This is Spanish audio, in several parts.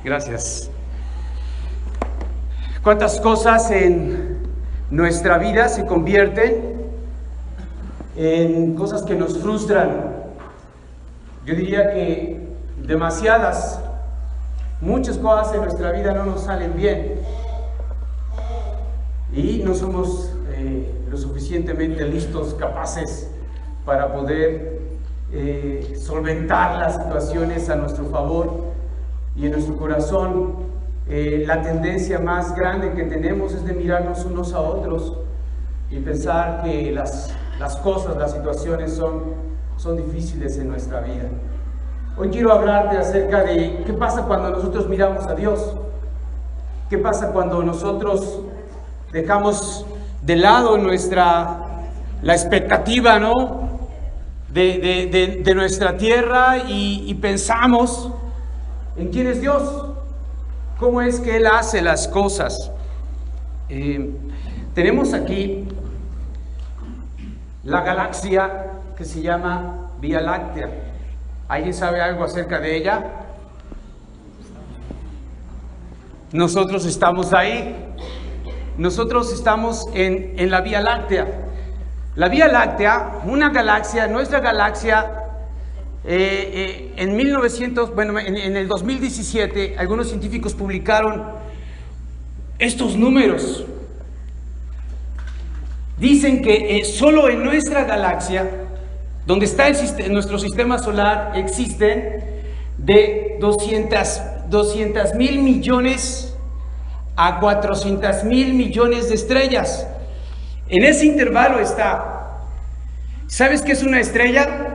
Gracias. ¿Cuántas cosas en nuestra vida se convierten en cosas que nos frustran? Yo diría que demasiadas. Muchas cosas en nuestra vida no nos salen bien y no somos lo suficientemente listos, capaces para poder solventar las situaciones a nuestro favor. Y en nuestro corazón la tendencia más grande que tenemos es de mirarnos unos a otros y pensar que las cosas, las situaciones son difíciles en nuestra vida. Hoy quiero hablarte acerca de qué pasa cuando nosotros miramos a Dios. ¿Qué pasa cuando nosotros dejamos de lado la expectativa, ¿no? de nuestra tierra y pensamos en quién es Dios, cómo es que Él hace las cosas. Tenemos aquí la galaxia que se llama Vía Láctea. ¿Alguien sabe algo acerca de ella? Nosotros estamos ahí. Nosotros estamos en la Vía Láctea. La Vía Láctea, una galaxia, nuestra galaxia, en el 2017, algunos científicos publicaron estos números. Dicen que solo en nuestra galaxia, donde está nuestro sistema solar, existen de 200,000 millones a 400,000 millones de estrellas. En ese intervalo está. ¿Sabes qué es una estrella?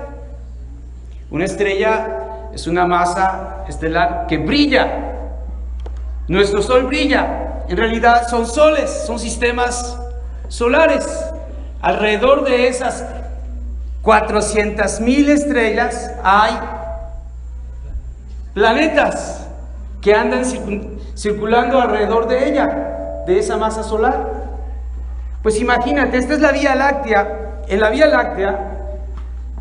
Una estrella es una masa estelar que brilla. Nuestro Sol brilla. En realidad son soles, son sistemas solares. Alrededor de esas 400,000 estrellas hay planetas que andan circulando alrededor de ella, de esa masa solar. Pues imagínate, esta es la Vía Láctea. En la Vía Láctea,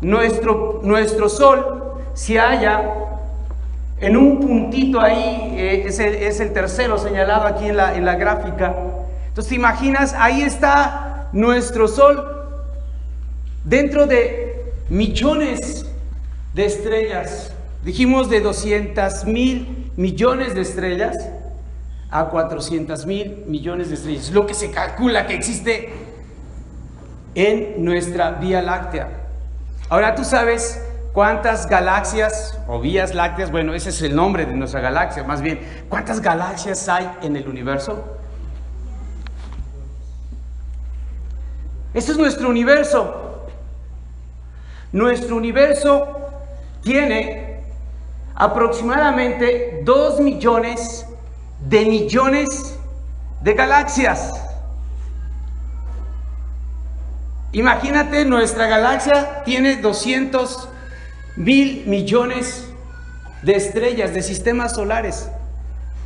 nuestro Sol se halla en un puntito ahí, es el tercero señalado aquí en la gráfica. Entonces, ¿te imaginas? Ahí está nuestro Sol, dentro de millones de estrellas. Dijimos de 200,000 millones de estrellas a 400,000 millones de estrellas. Es lo que se calcula que existe en nuestra Vía Láctea. Ahora, ¿tú sabes cuántas galaxias o vías lácteas? Bueno, ese es el nombre de nuestra galaxia, más bien. ¿Cuántas galaxias hay en el universo? Este es nuestro universo. Nuestro universo tiene aproximadamente 2 millones de galaxias. Imagínate, nuestra galaxia tiene 200,000 millones de estrellas, de sistemas solares.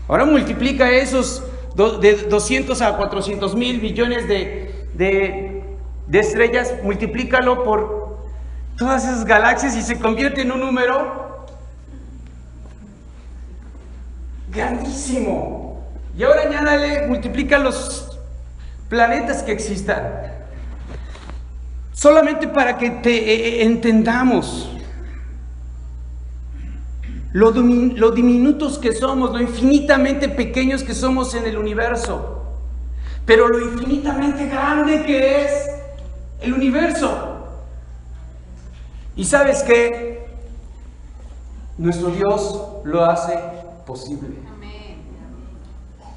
Ahora multiplica esos de 200 a 400,000 millones de estrellas, multiplícalo por todas esas galaxias y se convierte en un número grandísimo. Y ahora añádale, multiplica los planetas que existan. Solamente para que entendamos lo diminutos que somos, lo infinitamente pequeños que somos en el universo, pero lo infinitamente grande que es el universo. ¿Y sabes qué? Nuestro Dios lo hace posible.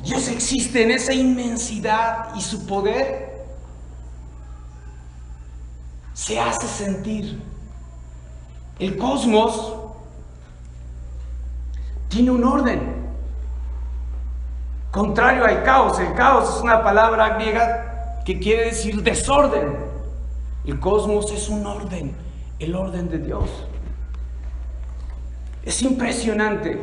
Dios existe en esa inmensidad y su poder se hace sentir. El cosmos tiene un orden, contrario al caos. El caos es una palabra griega que quiere decir desorden. El cosmos es un orden, el orden de Dios. Es impresionante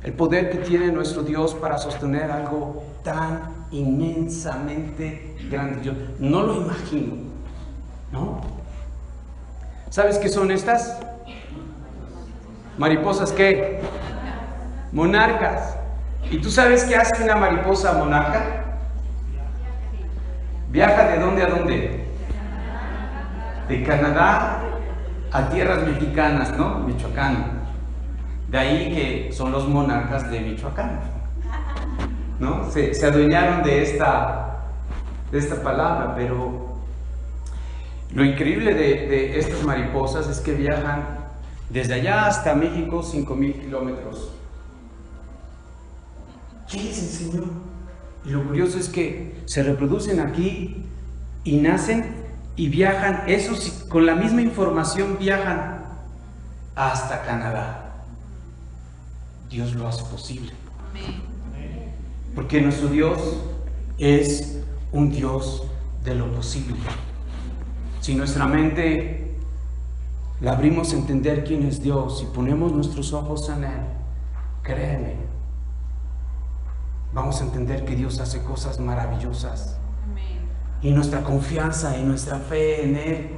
el poder que tiene nuestro Dios para sostener algo tan inmensamente grande. Yo no lo imagino, ¿no? ¿Sabes qué son estas? ¿Mariposas qué? monarcas. ¿Y tú sabes qué hace una mariposa monarca? Viaja ¿de dónde a dónde? De Canadá a tierras mexicanas, ¿no? Michoacán. De ahí que son los monarcas de Michoacán, ¿no? Se adueñaron de esta palabra, pero lo increíble de estas mariposas es que viajan desde allá hasta México 5,000 kilómetros. ¿Qué es el Señor? Y lo curioso es que se reproducen aquí y nacen y viajan, esos con la misma información viajan hasta Canadá. Dios lo hace posible. Porque nuestro Dios es un Dios de lo posible. Si nuestra mente la abrimos a entender quién es Dios y ponemos nuestros ojos en Él, créeme, vamos a entender que Dios hace cosas maravillosas. Y nuestra confianza y nuestra fe en Él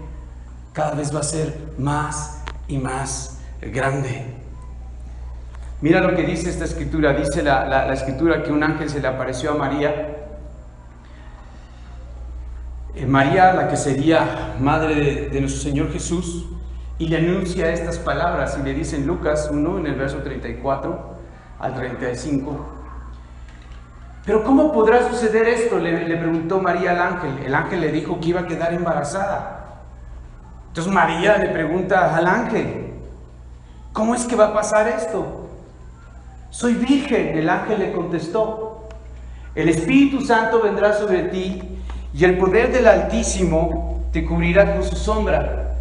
cada vez va a ser más y más grande. Mira lo que dice esta escritura. Dice la escritura que un ángel se le apareció a María. María, la que sería madre de nuestro Señor Jesús, y le anuncia estas palabras y le dice en Lucas 1, en el verso 34 al 35. Pero ¿cómo podrá suceder esto? Le preguntó María al ángel. El ángel le dijo que iba a quedar embarazada. Entonces María le pregunta al ángel, ¿cómo es que va a pasar esto? Soy virgen. El ángel le contestó, el Espíritu Santo vendrá sobre ti y el poder del Altísimo te cubrirá con su sombra.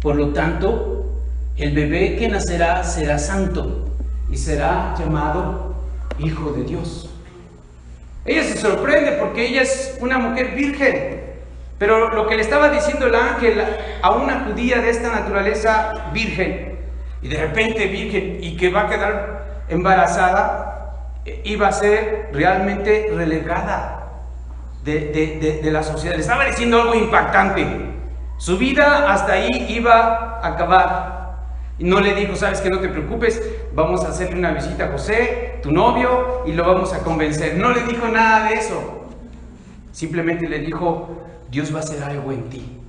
Por lo tanto, el bebé que nacerá será santo y será llamado Hijo de Dios. Ella se sorprende porque ella es una mujer virgen, pero lo que le estaba diciendo el ángel a una judía de esta naturaleza virgen, y de repente virgen, y que va a quedar embarazada, iba a ser realmente relegada de la sociedad. Le estaba diciendo algo impactante. Su vida hasta ahí iba a acabar. Y no le dijo, sabes que no te preocupes, vamos a hacerle una visita a José, tu novio, y lo vamos a convencer. No le dijo nada de eso. Simplemente le dijo, Dios va a hacer algo en ti.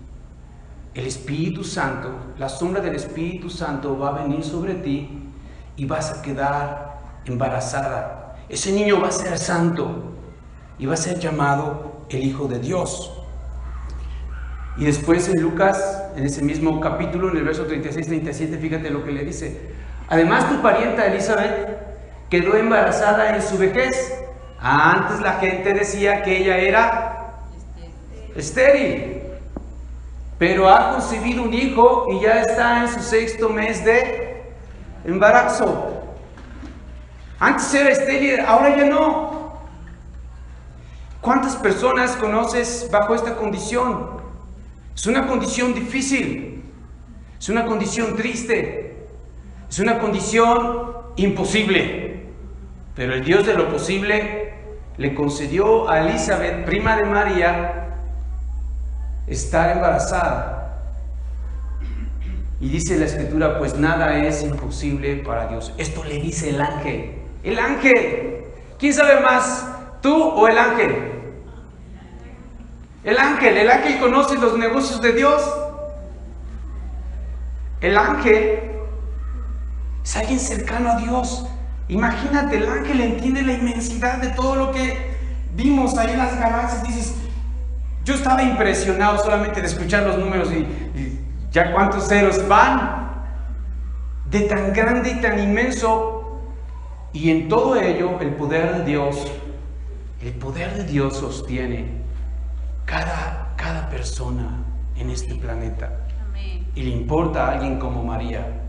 El Espíritu Santo, la sombra del Espíritu Santo va a venir sobre ti y vas a quedar embarazada. Ese niño va a ser santo y va a ser llamado el Hijo de Dios. Y después en Lucas, en ese mismo capítulo, en el verso 36-37, fíjate lo que le dice. Además, tu parienta Elizabeth quedó embarazada en su vejez. Antes la gente decía que ella era estéril, pero ha concebido un hijo y ya está en su 6º mes de embarazo. Antes era estéril, ahora ya no. ¿Cuántas personas conoces bajo esta condición? Es una condición difícil, es una condición triste, es una condición imposible. Pero el Dios de lo posible le concedió a Elizabeth, prima de María, estar embarazada. Y dice la Escritura, pues nada es imposible para Dios. Esto le dice el ángel. El ángel. ¿Quién sabe más, tú o el ángel? El ángel conoce los negocios de Dios. El ángel es alguien cercano a Dios. Imagínate, el ángel entiende la inmensidad de todo lo que vimos ahí en las galaxias. Dices, yo estaba impresionado solamente de escuchar los números y ya cuántos ceros van, de tan grande y tan inmenso. Y en todo ello el poder de Dios sostiene cada persona en este planeta. Amén. Y le importa a alguien como María.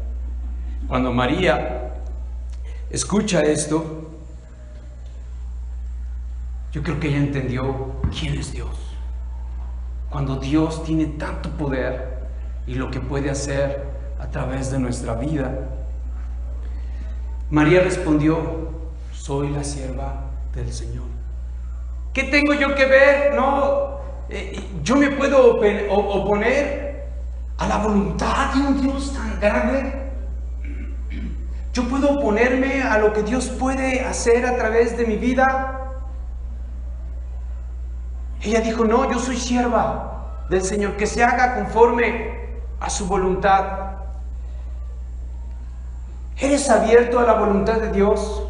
Cuando María escucha esto, yo creo que ella entendió quién es Dios. Cuando Dios tiene tanto poder y lo que puede hacer a través de nuestra vida. María respondió, soy la sierva del Señor. ¿Qué tengo yo que ver? No, yo me puedo oponer a la voluntad de un Dios tan grande. ¿Yo puedo oponerme a lo que Dios puede hacer a través de mi vida? Ella dijo, no, yo soy sierva del Señor, que se haga conforme a su voluntad. ¿Eres abierto a la voluntad de Dios?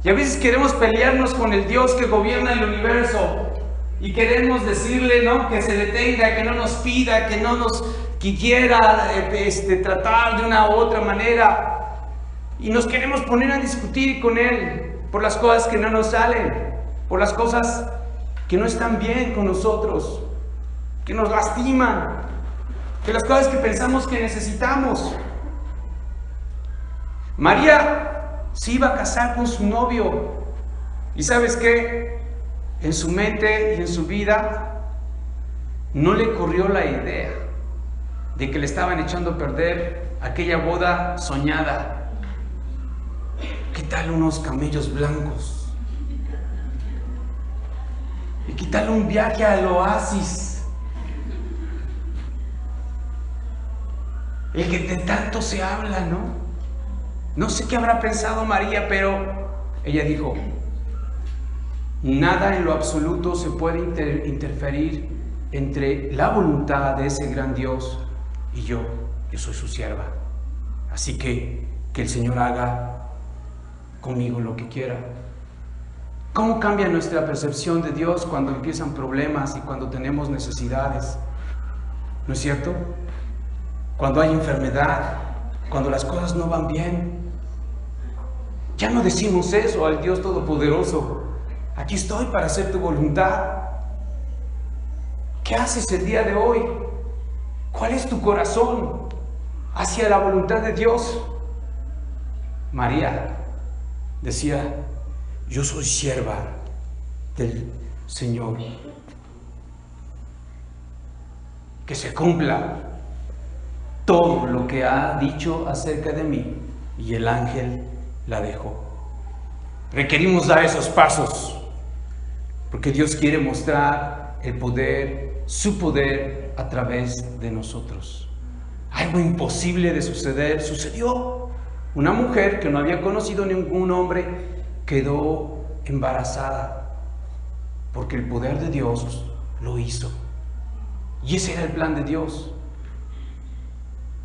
Y a veces queremos pelearnos con el Dios que gobierna el universo y queremos decirle, ¿no?, que se detenga, que no nos pida, que no nos quiera tratar de una u otra manera. Y nos queremos poner a discutir con Él por las cosas que no nos salen, por las cosas que no están bien con nosotros, que nos lastiman, que las cosas que pensamos que necesitamos. María se iba a casar con su novio y ¿sabes qué? En su mente y en su vida no le corrió la idea de que le estaban echando a perder aquella boda soñada. ¿Qué tal unos camellos blancos? ¿Y qué tal un viaje al oasis? El que de tanto se habla, ¿no? No sé qué habrá pensado María, pero ella dijo, nada en lo absoluto se puede interferir entre la voluntad de ese gran Dios y yo soy su sierva. Así que el Señor haga conmigo lo que quiera. ¿Cómo cambia nuestra percepción de Dios cuando empiezan problemas y cuando tenemos necesidades? ¿No es cierto? Cuando hay enfermedad, cuando las cosas no van bien. Ya no decimos eso al Dios Todopoderoso. Aquí estoy para hacer tu voluntad. ¿Qué haces el día de hoy? ¿Cuál es tu corazón hacia la voluntad de Dios? María decía, yo soy sierva del Señor. Que se cumpla todo lo que ha dicho acerca de mí. Y el ángel la dejó. Requerimos dar esos pasos porque Dios quiere mostrar el poder, su poder a través de nosotros. Algo imposible de suceder sucedió. Una mujer que no había conocido ningún hombre quedó embarazada porque el poder de Dios lo hizo. Y ese era el plan de Dios,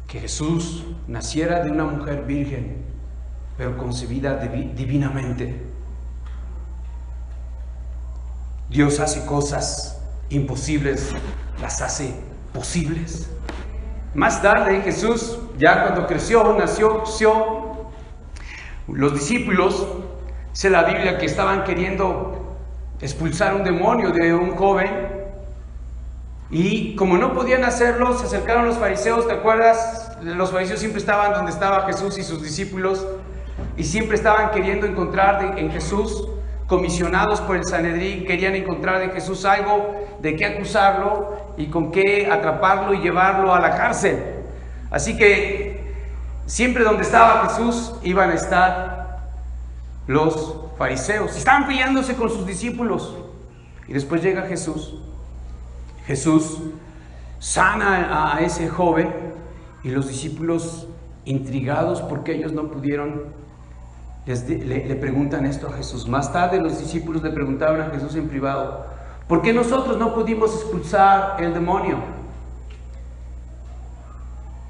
que Jesús naciera de una mujer virgen, pero concebida divinamente. Dios hace cosas imposibles, las hace posibles. Más tarde Jesús, ya cuando nació, los discípulos, dice la Biblia que estaban queriendo expulsar un demonio de un joven, y como no podían hacerlo, se acercaron los fariseos. ¿Te acuerdas? Los fariseos siempre estaban donde estaba Jesús y sus discípulos, y siempre estaban queriendo encontrar en Jesús, comisionados por el Sanedrín, querían encontrar de Jesús algo de qué acusarlo y con qué atraparlo y llevarlo a la cárcel. Así que siempre donde estaba Jesús iban a estar los fariseos. Estaban peleándose con sus discípulos. Y después llega Jesús. Jesús sana a ese joven y los discípulos, intrigados porque ellos no pudieron, le preguntan esto a Jesús. Más tarde los discípulos le preguntaron a Jesús en privado, ¿por qué nosotros no pudimos expulsar el demonio?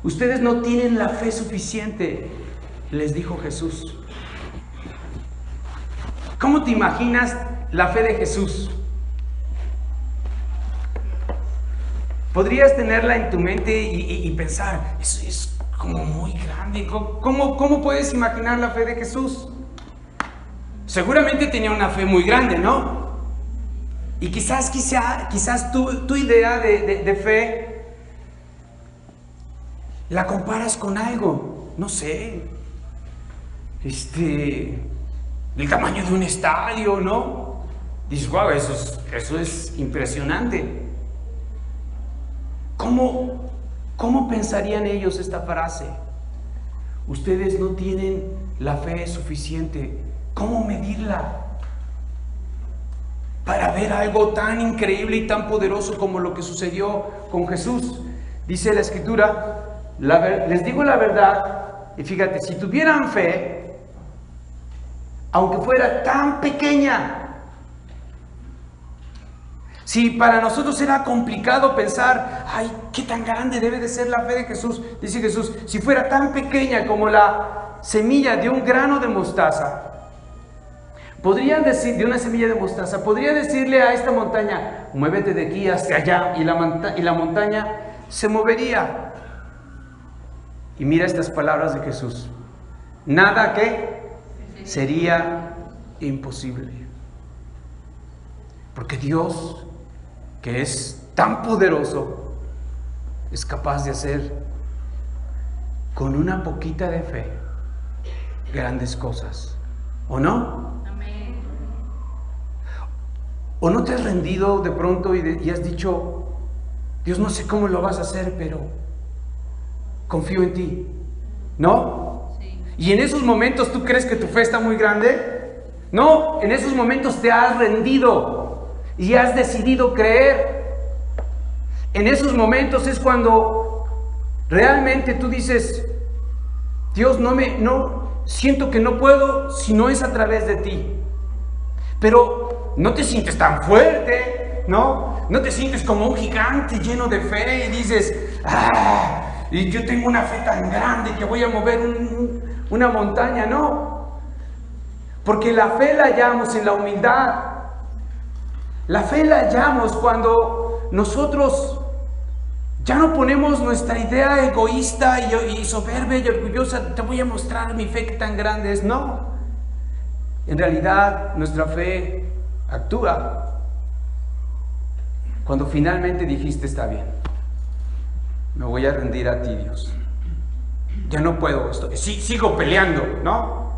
Ustedes no tienen la fe suficiente, les dijo Jesús. ¿Cómo te imaginas la fe de Jesús? Podrías tenerla en tu mente y pensar, eso es como muy grande. ¿Cómo puedes imaginar la fe de Jesús? Seguramente tenía una fe muy grande, ¿no? Y quizás tu idea de fe la comparas con algo, no sé, el tamaño de un estadio, ¿no? Dices, wow, eso es impresionante. ¿Cómo pensarían ellos esta frase? Ustedes no tienen la fe suficiente. ¿Cómo medirla para ver algo tan increíble y tan poderoso como lo que sucedió con Jesús? Dice la Escritura, les digo la verdad, y fíjate, si tuvieran fe, aunque fuera tan pequeña, si para nosotros era complicado pensar, ay, qué tan grande debe de ser la fe de Jesús, dice Jesús, si fuera tan pequeña como la semilla de un grano de mostaza, podrían decir, de una semilla de mostaza, podría decirle a esta montaña, muévete de aquí hacia allá, y la montaña se movería. Y mira estas palabras de Jesús, nada que sería imposible. Porque Dios, que es tan poderoso, es capaz de hacer con una poquita de fe grandes cosas, ¿o no? Amén. ¿O no te has rendido de pronto y has dicho, Dios, no sé cómo lo vas a hacer, pero confío en ti? ¿No? Sí. ¿Y en esos momentos tú crees que tu fe está muy grande? No, en esos momentos te has rendido y has decidido creer. En esos momentos es cuando realmente tú dices, Dios, no siento que no puedo si no es a través de ti. Pero no te sientes tan fuerte, ¿no? No te sientes como un gigante lleno de fe y dices, y yo tengo una fe tan grande que voy a mover una montaña, no. Porque la fe la hallamos en la humildad. La fe la hallamos cuando nosotros ya no ponemos nuestra idea egoísta y soberbia y orgullosa, te voy a mostrar mi fe que tan grande es. No. En realidad nuestra fe actúa cuando finalmente dijiste, está bien, me voy a rendir a ti, Dios. Ya no puedo, sigo peleando, ¿no?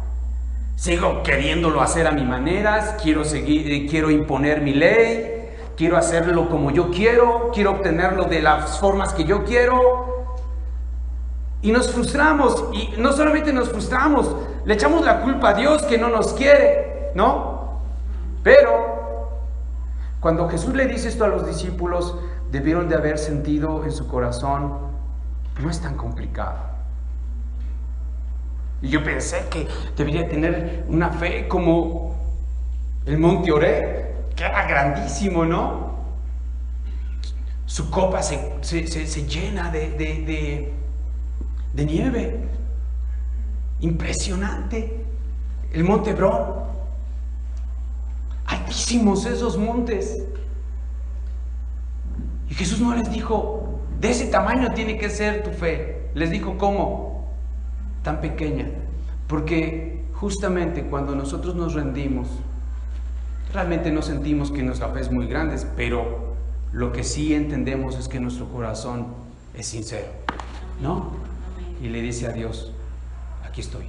Sigo queriéndolo hacer a mi manera, quiero imponer mi ley, quiero hacerlo como yo quiero obtenerlo de las formas que yo quiero. Y nos frustramos, y no solamente nos frustramos, le echamos la culpa a Dios que no nos quiere, ¿no? Pero cuando Jesús le dice esto a los discípulos, debieron de haber sentido en su corazón, no es tan complicado. Y yo pensé que debería tener una fe como el monte Oreb, que era grandísimo, ¿no? Su copa se llena de nieve. Impresionante. El monte Hebrón. Altísimos esos montes. Y Jesús no les dijo, de ese tamaño tiene que ser tu fe. Les dijo, ¿cómo? Tan pequeña, porque justamente cuando nosotros nos rendimos, realmente no sentimos que nuestra fe es muy grande, pero lo que sí entendemos es que nuestro corazón es sincero, ¿no? Y le dice a Dios, aquí estoy,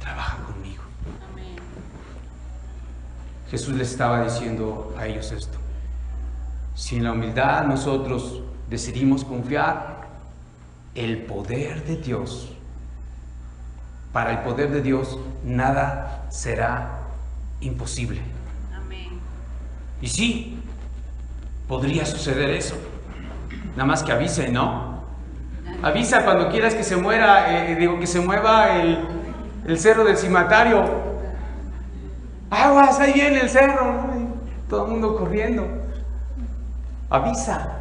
trabaja conmigo. Jesús les estaba diciendo a ellos esto, si en la humildad nosotros decidimos confiar, el poder de Dios, para el poder de Dios nada será imposible. Amén. Y sí, podría suceder eso. Nada más que avise, ¿no? Avisa cuando quieras que se muera, que se mueva el cerro del cimatario. Aguas, ahí viene el cerro, ¿no? Todo el mundo corriendo. Avisa.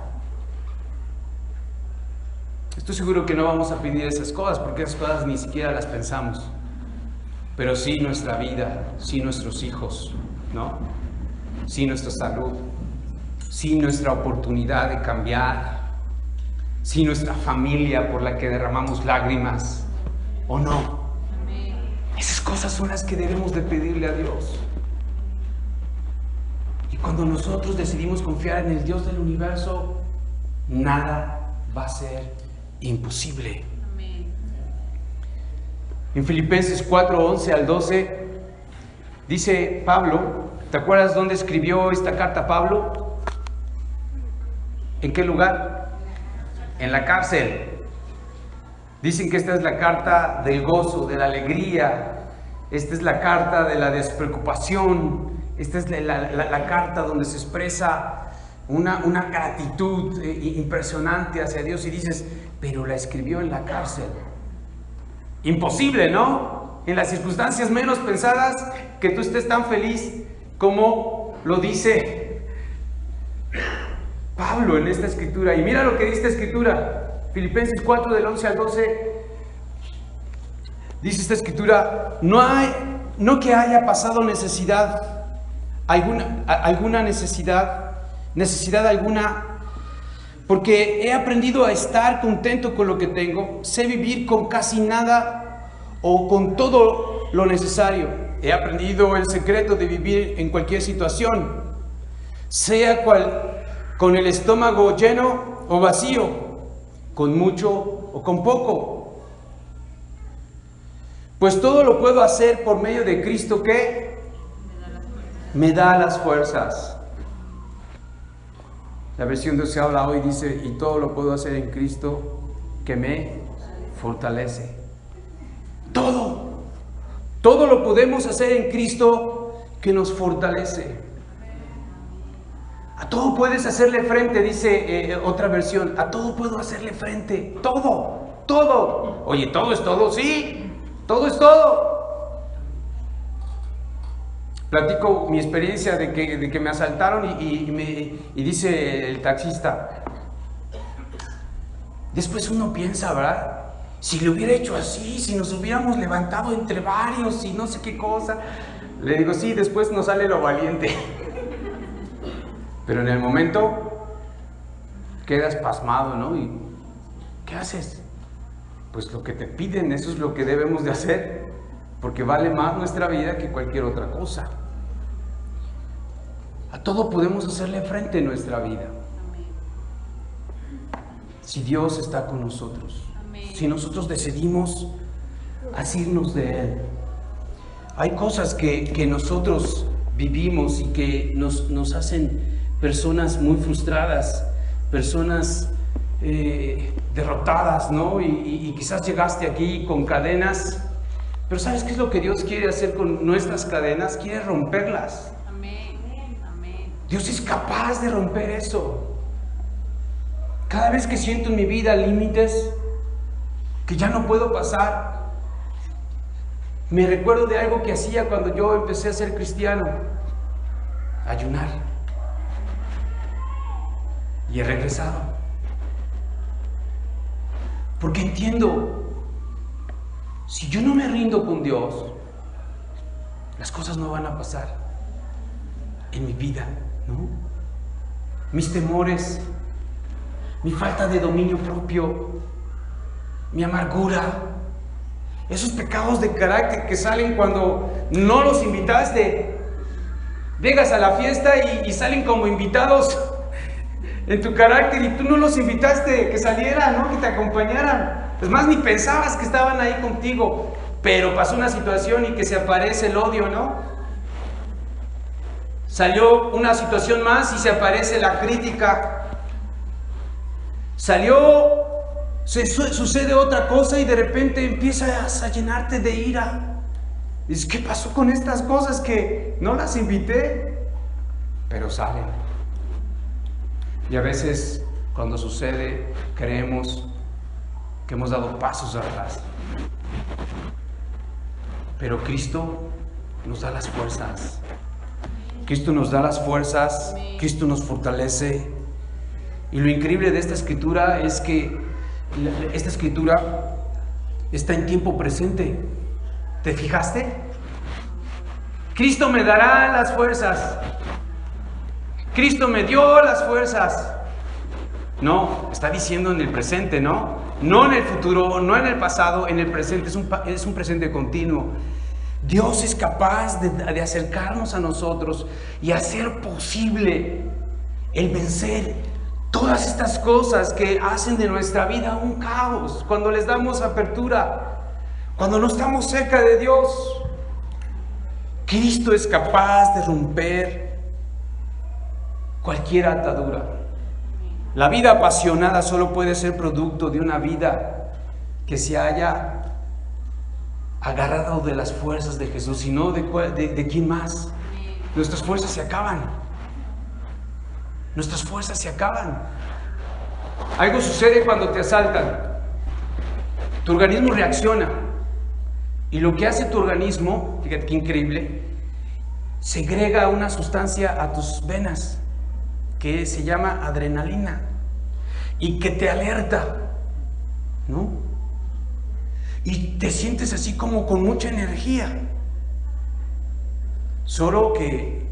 Estoy seguro que no vamos a pedir esas cosas, porque esas cosas ni siquiera las pensamos. Pero sí nuestra vida, sí nuestros hijos, ¿no? Sí nuestra salud, sí nuestra oportunidad de cambiar, sí nuestra familia por la que derramamos lágrimas, ¿o no? Esas cosas son las que debemos de pedirle a Dios. Y cuando nosotros decidimos confiar en el Dios del universo, nada va a ser imposible. Amén. En Filipenses 4:11 al 12 dice Pablo, ¿te acuerdas dónde escribió esta carta Pablo? ¿En qué lugar? En la cárcel. Dicen que esta es la carta del gozo, de la alegría, esta es la carta de la despreocupación, esta es la carta donde se expresa una gratitud impresionante hacia Dios, y dices, pero la escribió en la cárcel. Imposible, ¿no? En las circunstancias menos pensadas, que tú estés tan feliz como lo dice Pablo en esta escritura. Y mira lo que dice esta escritura, Filipenses 4 del 11 al 12. Dice esta escritura: no que haya pasado necesidad alguna, necesidad alguna, porque he aprendido a estar contento con lo que tengo. Sé vivir con casi nada o con todo lo necesario. He aprendido el secreto de vivir en cualquier situación, sea cual, con el estómago lleno o vacío, con mucho o con poco. Pues todo lo puedo hacer por medio de Cristo que me da las fuerzas. La versión de Se Habla Hoy dice: y todo lo puedo hacer en Cristo que me fortalece. Todo lo podemos hacer en Cristo que nos fortalece. A todo puedes hacerle frente, dice otra versión. A todo puedo hacerle frente. Todo. Oye, ¿todo es todo? Sí. Todo es todo. Platico mi experiencia de que me asaltaron y dice el taxista: después uno piensa, ¿verdad? Si lo hubiera hecho así, si nos hubiéramos levantado entre varios y no sé qué cosa. Le digo: sí, después nos sale lo valiente. Pero en el momento quedas pasmado, ¿no? ¿Y qué haces? Pues lo que te piden, eso es lo que debemos de hacer, porque vale más nuestra vida que cualquier otra cosa. A todo podemos hacerle frente en nuestra vida. Si Dios está con nosotros, si nosotros decidimos asirnos de Él. Hay cosas que nosotros vivimos y que nos hacen personas muy frustradas, personas derrotadas, ¿no? Y quizás llegaste aquí con cadenas, pero ¿sabes qué es lo que Dios quiere hacer con nuestras cadenas? Quiere romperlas. Amén. Dios es capaz de romper eso. Cada vez que siento en mi vida límites que ya no puedo pasar, me recuerdo de algo que hacía cuando yo empecé a ser cristiano: ayunar. Y he regresado. Porque entiendo, si yo no me rindo con Dios, las cosas no van a pasar en mi vida, ¿no? Mis temores, mi falta de dominio propio, mi amargura, esos pecados de carácter que salen cuando no los invitaste. Llegas a la fiesta y salen como invitados en tu carácter, y tú no los invitaste que salieran, ¿no? Que te acompañaran. Es más, ni pensabas que estaban ahí contigo, pero pasó una situación y que se aparece el odio, ¿no? Salió una situación más y se aparece la crítica. Sucede otra cosa y de repente empiezas a llenarte de ira. Dices: ¿qué pasó con estas cosas que no las invité? Pero salen. Y a veces, cuando sucede, creemos que hemos dado pasos atrás. Pero Cristo nos da las fuerzas. Cristo nos da las fuerzas. Cristo nos fortalece. Y lo increíble de esta escritura es que esta escritura está en tiempo presente. ¿Te fijaste? Cristo me dará las fuerzas. Cristo me dio las fuerzas. No, está diciendo en el presente, ¿no? No en el futuro, no en el pasado, en el presente. Es un presente continuo. Dios es capaz de acercarnos a nosotros y hacer posible el vencer todas estas cosas que hacen de nuestra vida un caos. Cuando les damos apertura, cuando no estamos cerca de Dios, Cristo es capaz de romper cualquier atadura. La vida apasionada solo puede ser producto de una vida que se haya agarrado de las fuerzas de Jesús, y no de quién más. Nuestras fuerzas se acaban. Nuestras fuerzas se acaban. Algo sucede cuando te asaltan. Tu organismo reacciona. Y lo que hace tu organismo, fíjate qué increíble, segrega una sustancia a tus venas que se llama adrenalina y que te alerta, ¿no? Y te sientes así como con mucha energía. Solo que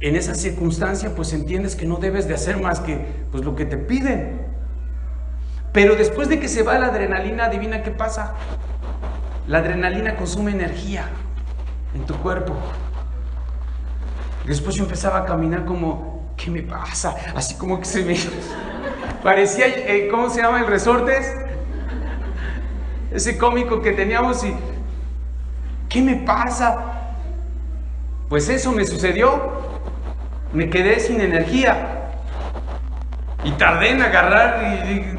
en esa circunstancia pues entiendes que no debes de hacer más que pues lo que te piden. Pero después de que se va la adrenalina, adivina qué pasa. La adrenalina consume energía en tu cuerpo. Y después yo empezaba a caminar como, ¿qué me pasa? Así como que se me parecía, ¿cómo se llama? El Resortes. Ese cómico que teníamos y, ¿qué me pasa? Pues eso me sucedió. Me quedé sin energía. Y tardé en agarrar y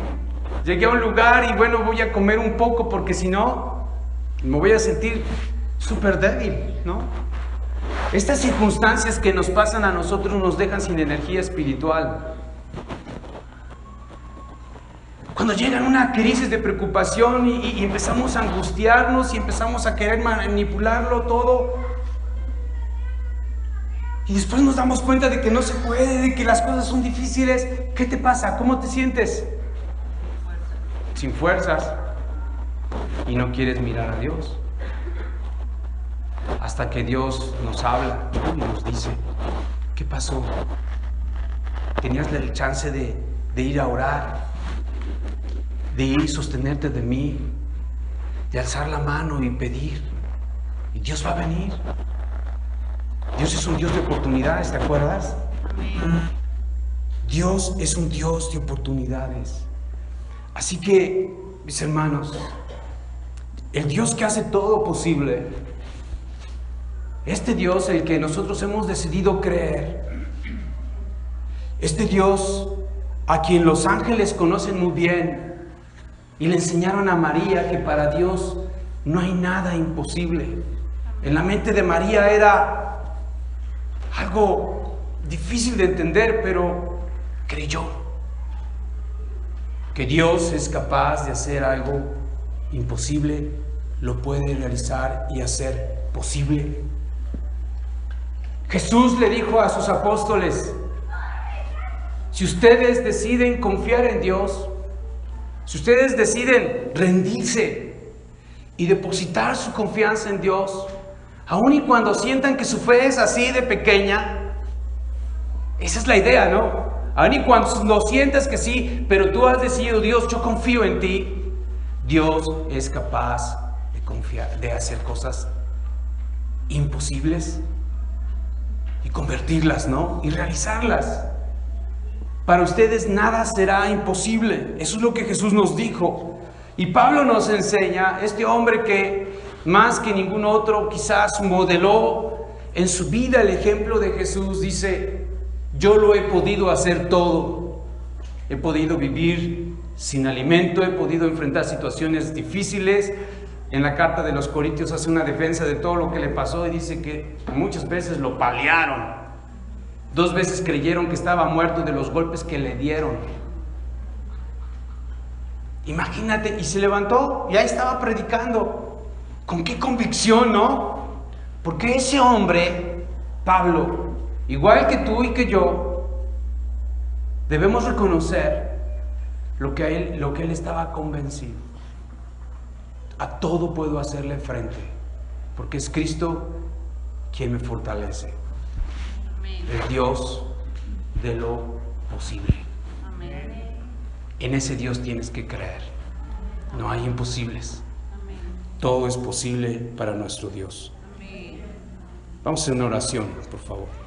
llegué a un lugar y bueno, voy a comer un poco porque si no, me voy a sentir súper débil, ¿no? Estas circunstancias que nos pasan a nosotros nos dejan sin energía espiritual. Cuando llega una crisis de preocupación y empezamos a angustiarnos y empezamos a querer manipularlo todo, y después nos damos cuenta de que no se puede, de que las cosas son difíciles, ¿qué te pasa? ¿Cómo te sientes? Sin fuerzas. Y no quieres mirar a Dios hasta que Dios nos habla y nos dice, ¿qué pasó? Tenías la chance de ir a orar, de ir y sostenerte de mí, de alzar la mano y pedir, y Dios va a venir. Dios es un Dios de oportunidades, ¿te acuerdas? Amén. Dios es un Dios de oportunidades. Así que, mis hermanos, el Dios que hace todo posible, este Dios, el que nosotros hemos decidido creer, este Dios a quien los ángeles conocen muy bien y le enseñaron a María que para Dios no hay nada imposible. En la mente de María era algo difícil de entender, pero creyó que Dios es capaz de hacer algo imposible, lo puede realizar y hacer posible. Jesús le dijo a sus apóstoles, si ustedes deciden confiar en Dios, si ustedes deciden rendirse y depositar su confianza en Dios, aun y cuando sientan que su fe es así de pequeña, esa es la idea, ¿no? Aun y cuando no sientas que sí, pero tú has decidido, Dios, yo confío en ti, Dios es capaz de confiar, de hacer cosas imposibles y convertirlas, ¿no? Y realizarlas. Para ustedes nada será imposible. Eso es lo que Jesús nos dijo. Y Pablo nos enseña, este hombre que más que ningún otro quizás modeló en su vida el ejemplo de Jesús, dice, yo lo he podido hacer todo. He podido vivir sin alimento, he podido enfrentar situaciones difíciles. En la carta de los Corintios hace una defensa de todo lo que le pasó y dice que muchas veces lo paliaron. 2 veces creyeron que estaba muerto de los golpes que le dieron. Imagínate, y se levantó y ahí estaba predicando. ¿Con qué convicción, no? Porque ese hombre, Pablo, igual que tú y que yo, debemos reconocer lo que él estaba convencido. A todo puedo hacerle frente, porque es Cristo quien me fortalece. Amén. El Dios de lo posible. Amén. En ese Dios tienes que creer. No hay imposibles. Amén. Todo es posible para nuestro Dios. Amén. Vamos a hacer una oración, por favor.